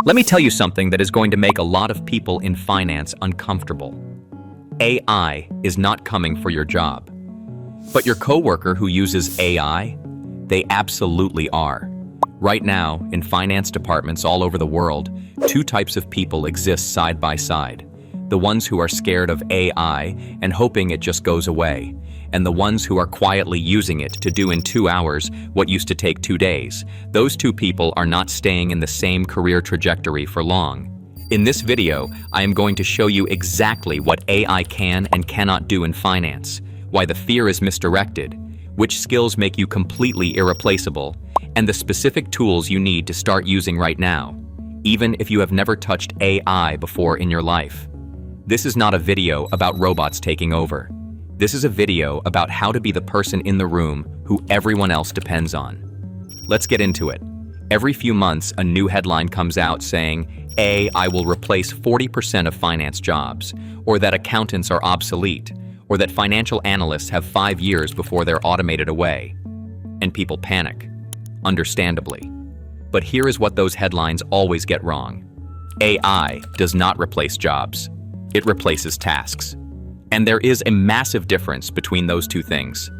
Let me tell you something that is going to make a lot of people in finance uncomfortable. AI is not coming for your job. But your coworker who uses AI, they absolutely are. Right now, in finance departments all over the world, two types of people exist side by side. The ones who are scared of AI and hoping it just goes away, and the ones who are quietly using it to do in 2 hours what used to take 2 days. Those two people are not staying in the same career trajectory for long. In this video, I am going to show you exactly what AI can and cannot do in finance, why the fear is misdirected, which skills make you completely irreplaceable, and the specific tools you need to start using right now, even if you have never touched AI before in your life. This is not a video about robots taking over. This is a video about how to be the person in the room who everyone else depends on. Let's get into it. Every few months, a new headline comes out saying, AI will replace 40% of finance jobs, or that accountants are obsolete, or that financial analysts have 5 years before they're automated away. And people panic, understandably. But here is what those headlines always get wrong. AI does not replace jobs. It replaces tasks. And there is a massive difference between those two things.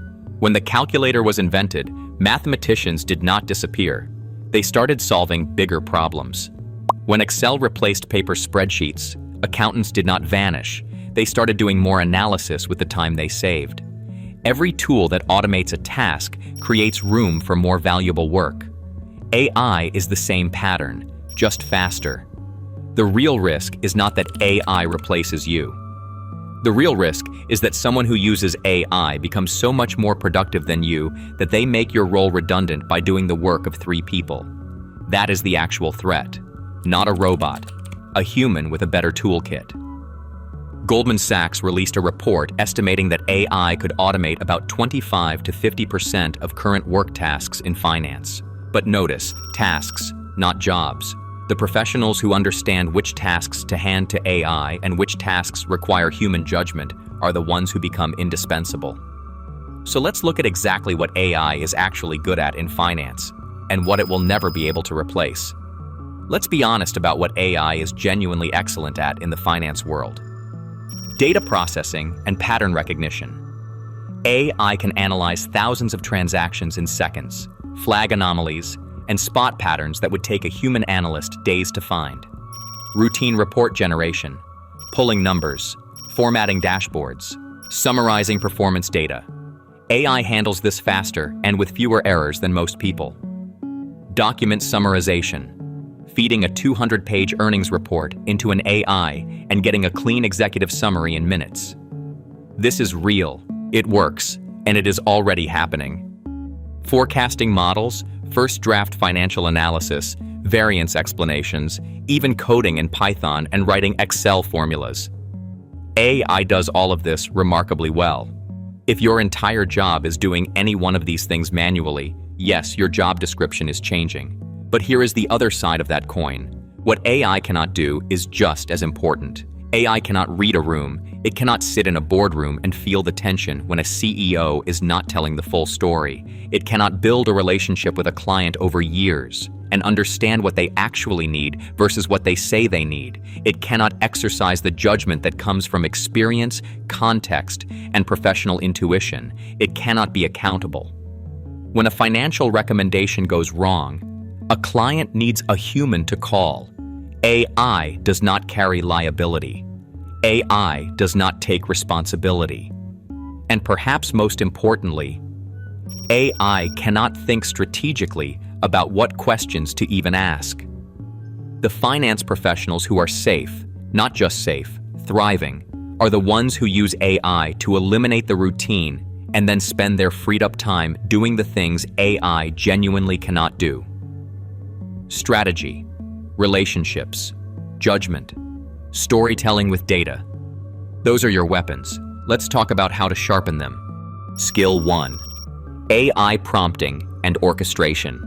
When the calculator was invented, mathematicians did not disappear. They started solving bigger problems. When Excel replaced paper spreadsheets, accountants did not vanish. They started doing more analysis with the time they saved. Every tool that automates a task creates room for more valuable work. AI is the same pattern, just faster. The real risk is not that AI replaces you. The real risk is that someone who uses AI becomes so much more productive than you that they make your role redundant by doing the work of 3 people. That is the actual threat, not a robot, a human with a better toolkit. Goldman Sachs released a report estimating that AI could automate about 25 to 50% of current work tasks in finance. But notice, tasks, not jobs. The professionals who understand which tasks to hand to AI and which tasks require human judgment are the ones who become indispensable. So let's look at exactly what AI is actually good at in finance and what it will never be able to replace. Let's be honest about what AI is genuinely excellent at in the finance world. Data processing and pattern recognition. AI can analyze thousands of transactions in seconds, flag anomalies, and spot patterns that would take a human analyst days to find. Routine report generation, pulling numbers, formatting dashboards, summarizing performance data. AI handles this faster and with fewer errors than most people. Document summarization, feeding a 200-page earnings report into an AI and getting a clean executive summary in minutes. This is real, it works, and it is already happening. Forecasting models, first draft financial analysis, variance explanations, even coding in Python and writing Excel formulas. AI does all of this remarkably well. If your entire job is doing any one of these things manually, yes, your job description is changing. But here is the other side of that coin. What AI cannot do is just as important. AI cannot read a room. It cannot sit in a boardroom and feel the tension when a CEO is not telling the full story. It cannot build a relationship with a client over years and understand what they actually need versus what they say they need. It cannot exercise the judgment that comes from experience, context, and professional intuition. It cannot be accountable. When a financial recommendation goes wrong, a client needs a human to call. AI does not carry liability. AI does not take responsibility. And perhaps most importantly, AI cannot think strategically about what questions to even ask. The finance professionals who are safe, not just safe, thriving, are the ones who use AI to eliminate the routine and then spend their freed up time doing the things AI genuinely cannot do. Strategy, relationships, judgment, storytelling with data. Those are your weapons. Let's talk about how to sharpen them. Skill 1. AI prompting and orchestration.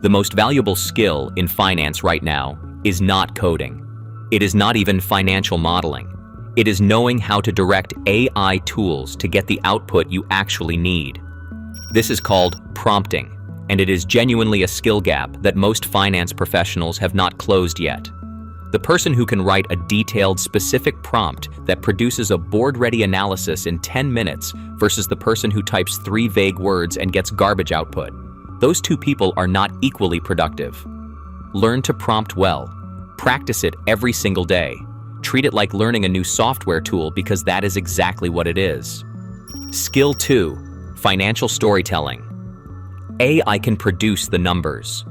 The most valuable skill in finance right now is not coding. It is not even financial modeling. It is knowing how to direct AI tools to get the output you actually need. This is called prompting, and it is genuinely a skill gap that most finance professionals have not closed yet. The person who can write a detailed, specific prompt that produces a board-ready analysis in 10 minutes versus the person who types 3 vague words and gets garbage output. Those two people are not equally productive. Learn to prompt well. Practice it every single day. Treat it like learning a new software tool because that is exactly what it is. Skill 2: financial storytelling. AI can produce the numbers.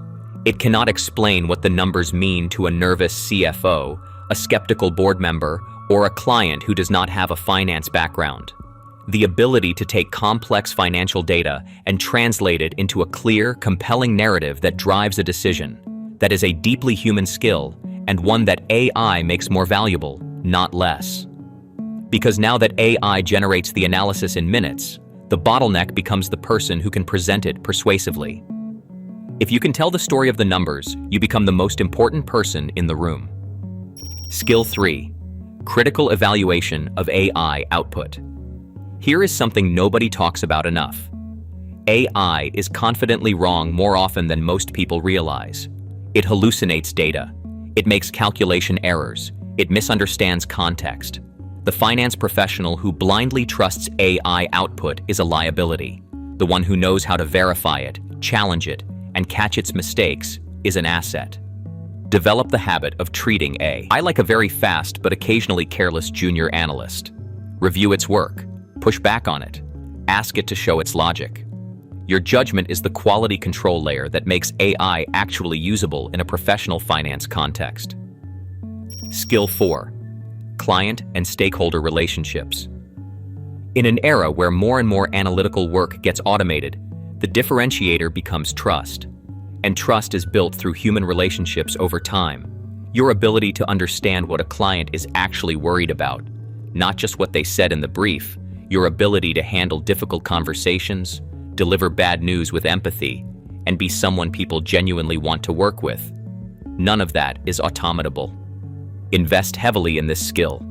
It cannot explain what the numbers mean to a nervous CFO, a skeptical board member, or a client who does not have a finance background. The ability to take complex financial data and translate it into a clear, compelling narrative that drives a decision. That is a deeply human skill, and one that AI makes more valuable, not less. Because now that AI generates the analysis in minutes, the bottleneck becomes the person who can present it persuasively. If you can tell the story of the numbers, you become the most important person in the room. Skill 3: critical evaluation of AI output. Here is something nobody talks about enough. AI is confidently wrong more often than most people realize. It hallucinates data. It makes calculation errors. It misunderstands context. The finance professional who blindly trusts AI output is a liability. The one who knows how to verify it, challenge it, and catch its mistakes is an asset. Develop the habit of treating AI like a very fast but occasionally careless junior analyst. Review its work. Push back on it. Ask it to show its logic. Your judgment is the quality control layer that makes AI actually usable in a professional finance context. Skill 4: client and stakeholder relationships. In an era where more and more analytical work gets automated, the differentiator becomes trust. And trust is built through human relationships over time. Your ability to understand what a client is actually worried about, not just what they said in the brief, your ability to handle difficult conversations, deliver bad news with empathy, and be someone people genuinely want to work with. None of that is automatable. Invest heavily in this skill.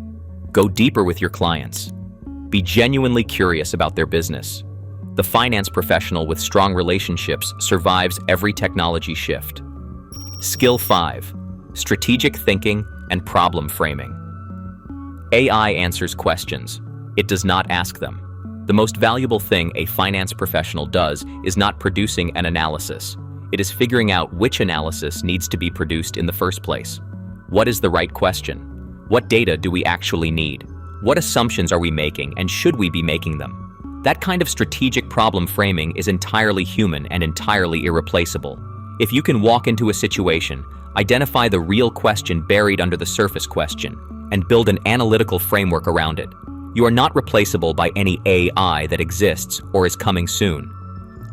Go deeper with your clients. Be genuinely curious about their business. The finance professional with strong relationships survives every technology shift. Skill 5: strategic thinking and problem framing. AI answers questions. It does not ask them. The most valuable thing a finance professional does is not producing an analysis. It is figuring out which analysis needs to be produced in the first place. What is the right question? What data do we actually need? What assumptions are we making, and should we be making them? That kind of strategic problem framing is entirely human and entirely irreplaceable. If you can walk into a situation, identify the real question buried under the surface question, and build an analytical framework around it, you are not replaceable by any AI that exists or is coming soon.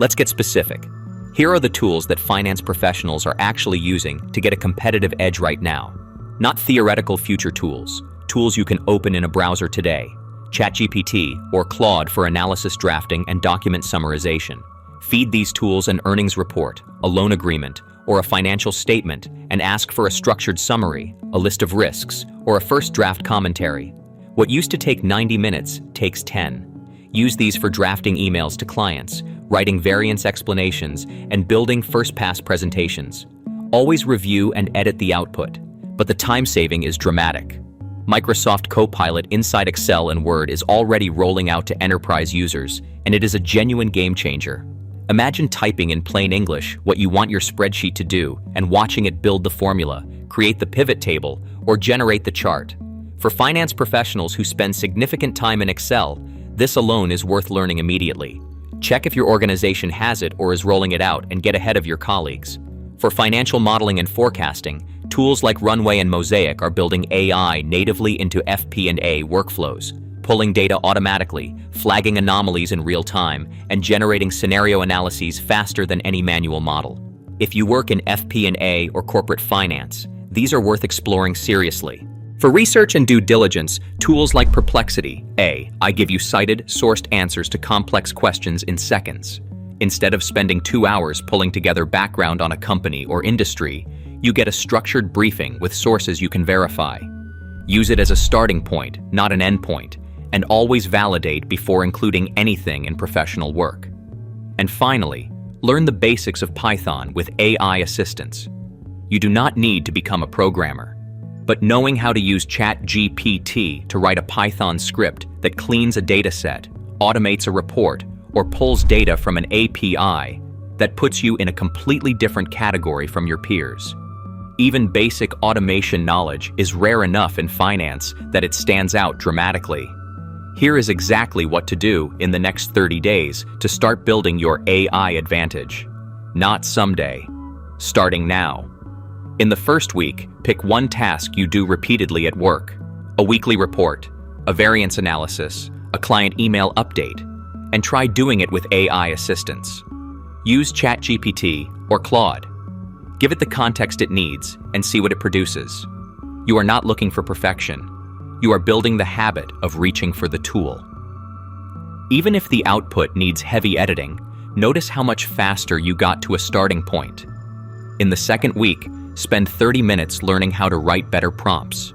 Let's get specific. Here are the tools that finance professionals are actually using to get a competitive edge right now. Not theoretical future tools, tools you can open in a browser today. ChatGPT or Claude for analysis drafting and document summarization. Feed these tools an earnings report, a loan agreement, or a financial statement and ask for a structured summary, a list of risks, or a first draft commentary. What used to take 90 minutes takes 10. Use these for drafting emails to clients, writing variance explanations, and building first-pass presentations. Always review and edit the output, but the time saving is dramatic. Microsoft Copilot inside Excel and Word is already rolling out to enterprise users, and it is a genuine game changer. Imagine typing in plain English what you want your spreadsheet to do and watching it build the formula, create the pivot table, or generate the chart. For finance professionals who spend significant time in Excel, this alone is worth learning immediately. Check if your organization has it or is rolling it out and get ahead of your colleagues. For financial modeling and forecasting, tools like Runway and Mosaic are building AI natively into FP&A workflows, pulling data automatically, flagging anomalies in real time, and generating scenario analyses faster than any manual model. If you work in FP&A or corporate finance, these are worth exploring seriously. For research and due diligence, tools like Perplexity, I give you cited, sourced answers to complex questions in seconds. Instead of spending 2 hours pulling together background on a company or industry, you get a structured briefing with sources you can verify. Use it as a starting point, not an end point, and always validate before including anything in professional work. And finally, Learn the basics of Python with AI assistance. You do not need to become a programmer, but knowing how to use ChatGPT to write a Python script that cleans a dataset, automates a report, or pulls data from an API, that puts you in a completely different category from your peers. Even basic automation knowledge is rare enough in finance that it stands out dramatically. Here is exactly what to do in the next 30 days to start building your AI advantage. Not someday. Starting now. In the first week, pick one task you do repeatedly at work: a weekly report, a variance analysis, a client email update, and try doing it with AI assistance. Use ChatGPT or Claude. Give it the context it needs and see what it produces. You are not looking for perfection. You are building the habit of reaching for the tool. Even if the output needs heavy editing, notice how much faster you got to a starting point. In the second week, spend 30 minutes learning how to write better prompts.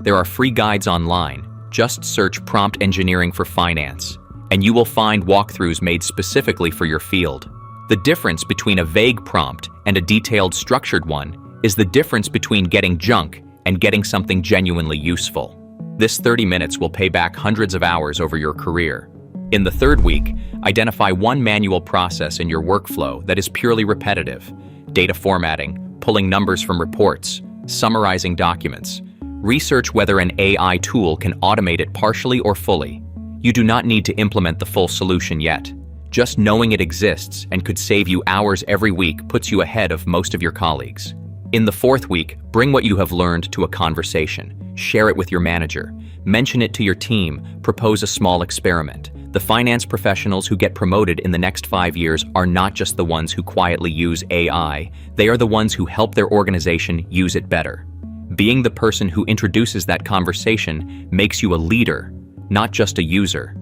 There are free guides online. Just search prompt engineering for finance, and you will find walkthroughs made specifically for your field. The difference between a vague prompt and a detailed, structured one is the difference between getting junk and getting something genuinely useful. This 30 minutes will pay back hundreds of hours over your career. In the third week, identify one manual process in your workflow that is purely repetitive: data formatting, pulling numbers from reports, summarizing documents. Research whether an AI tool can automate it partially or fully. You do not need to implement the full solution yet. Just knowing it exists and could save you hours every week puts you ahead of most of your colleagues. In the fourth week, bring what you have learned to a conversation. Share it with your manager. Mention it to your team. Propose a small experiment. The finance professionals who get promoted in the next 5 years are not just the ones who quietly use AI. They are the ones who help their organization use it better. Being the person who introduces that conversation makes you a leader, not just a user.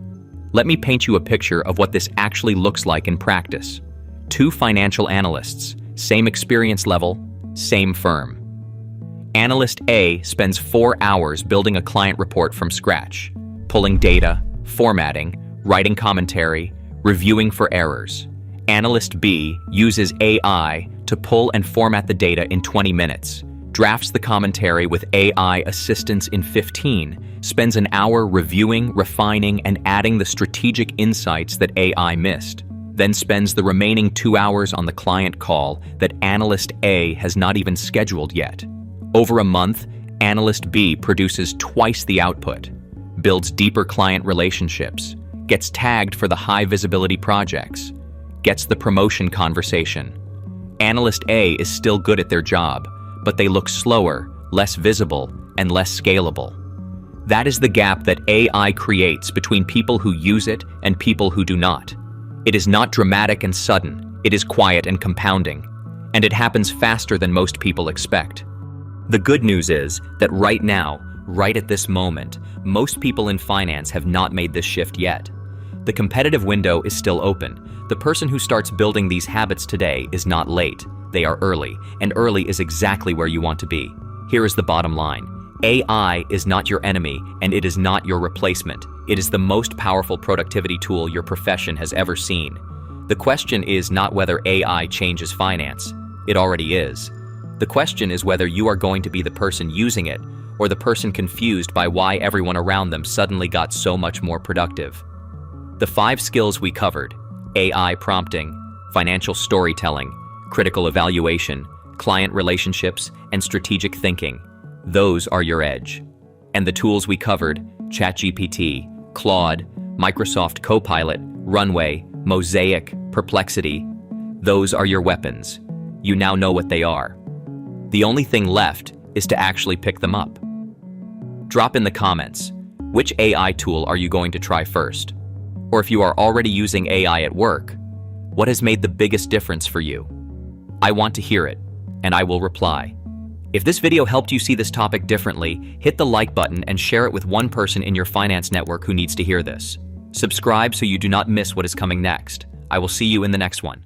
Let me paint you a picture of what this actually looks like in practice. 2 financial analysts, same experience level, same firm. Analyst A spends 4 hours building a client report from scratch, pulling data, formatting, writing commentary, reviewing for errors. Analyst B uses AI to pull and format the data in 20 minutes, drafts the commentary with AI assistance in 15, spends an hour reviewing, refining, and adding the strategic insights that AI missed, then spends the remaining 2 hours on the client call that Analyst A has not even scheduled yet. Over a month, Analyst B produces twice the output, builds deeper client relationships, gets tagged for the high-visibility projects, gets the promotion conversation. Analyst A is still good at their job, but they look slower, less visible, and less scalable. That is the gap that AI creates between people who use it and people who do not. It is not dramatic and sudden, it is quiet and compounding, and it happens faster than most people expect. The good news is that right now, right at this moment, most people in finance have not made this shift yet. The competitive window is still open. The person who starts building these habits today is not late. They are early, and early is exactly where you want to be. Here is the bottom line. AI is not your enemy, and it is not your replacement. It is the most powerful productivity tool your profession has ever seen. The question is not whether AI changes finance. It already is. The question is whether you are going to be the person using it, or the person confused by why everyone around them suddenly got so much more productive. The 5 skills we covered: AI prompting, financial storytelling, critical evaluation, client relationships, and strategic thinking. Those are your edge. And the tools we covered: ChatGPT, Claude, Microsoft Copilot, Runway, Mosaic, Perplexity. Those are your weapons. You now know what they are. The only thing left is to actually pick them up. Drop in the comments, which AI tool are you going to try first? Or if you are already using AI at work, what has made the biggest difference for you? I want to hear it, and I will reply. If this video helped you see this topic differently, hit the like button and share it with one person in your finance network who needs to hear this. Subscribe so you do not miss what is coming next. I will see you in the next one.